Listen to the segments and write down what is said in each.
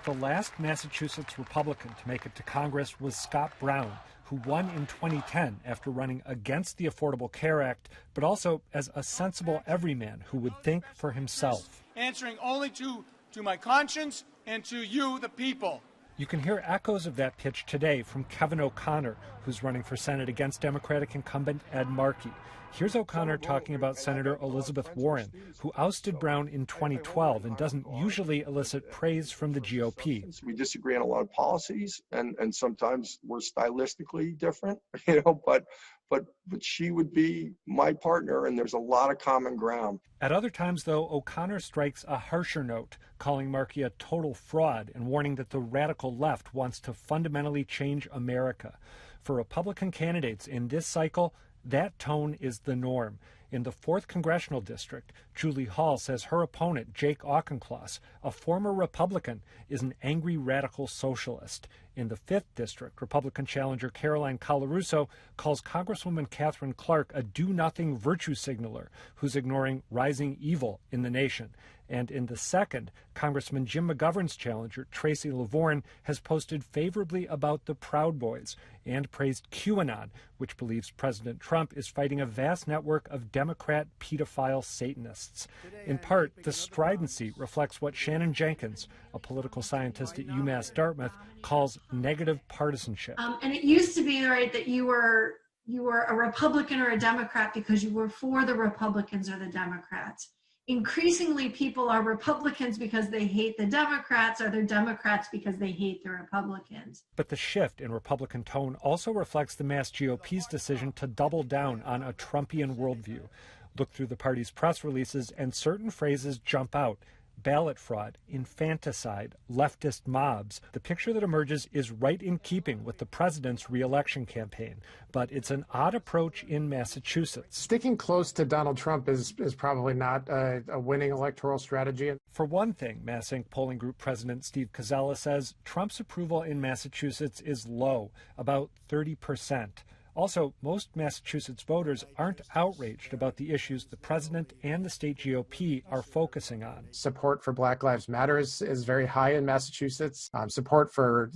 The last Massachusetts Republican to make it to Congress was Scott Brown, who won in 2010 after running against the Affordable Care Act, but also as a sensible everyman who would think for himself. Answering only to my conscience and to you, the people. You can hear echoes of that pitch today from Kevin O'Connor, who's running for Senate against Democratic incumbent Ed Markey. Here's O'Connor talking about Senator Elizabeth Warren, who ousted Brown in 2012 and doesn't usually elicit praise from the GOP. We disagree on a lot of policies, and sometimes we're stylistically different, but she would be my partner, and there's a lot of common ground. At other times, though, O'Connor strikes a harsher note, calling Markey a total fraud and warning that the radical left wants to fundamentally change America. For Republican candidates in this cycle, that tone is the norm. In the 4th Congressional District, Julie Hall says her opponent, Jake Auchincloss, a former Republican, is an angry radical socialist. In the 5th District, Republican challenger Caroline Colarusso calls Congresswoman Catherine Clark a do-nothing virtue signaler who's ignoring rising evil in the nation. And in the 2nd, Congressman Jim McGovern's challenger, Tracy Lavorne, has posted favorably about the Proud Boys and praised QAnon, which believes President Trump is fighting a vast network of Democrat pedophile Satanists. In part, the stridency reflects what Shannon Jenkins, a political scientist at UMass Dartmouth, calls negative partisanship. And it used to be, right, that you were a Republican or a Democrat because you were for the Republicans or the Democrats. Increasingly, people are Republicans because they hate the Democrats, or they're Democrats because they hate the Republicans. But the shift in Republican tone also reflects the Mass GOP's decision to double down on a Trumpian worldview. Look through the party's press releases, and certain phrases jump out. Ballot fraud, infanticide, leftist mobs. The picture that emerges is right in keeping with the president's re-election campaign, but it's an odd approach in Massachusetts. Sticking close to Donald Trump is probably not a winning electoral strategy. For one thing, MassInc polling group president Steve Koczela says Trump's approval in Massachusetts is low, about 30%. Also, most Massachusetts voters aren't outraged about the issues the president and the state GOP are focusing on. Support for Black Lives Matter is very high in Massachusetts. Support for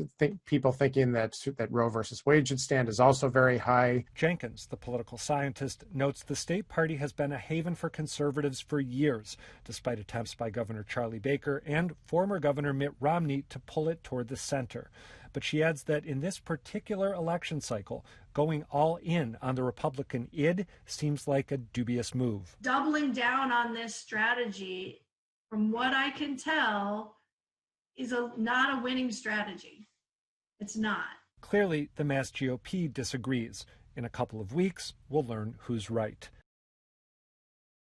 people thinking that Roe versus Wade should stand is also very high. Jenkins, the political scientist, notes the state party has been a haven for conservatives for years, despite attempts by Governor Charlie Baker and former Governor Mitt Romney to pull it toward the center. But she adds that in this particular election cycle, going all in on the Republican id seems like a dubious move. Doubling down on this strategy, from what I can tell, is not a winning strategy. It's not. Clearly, the Mass GOP disagrees. In a couple of weeks, we'll learn who's right.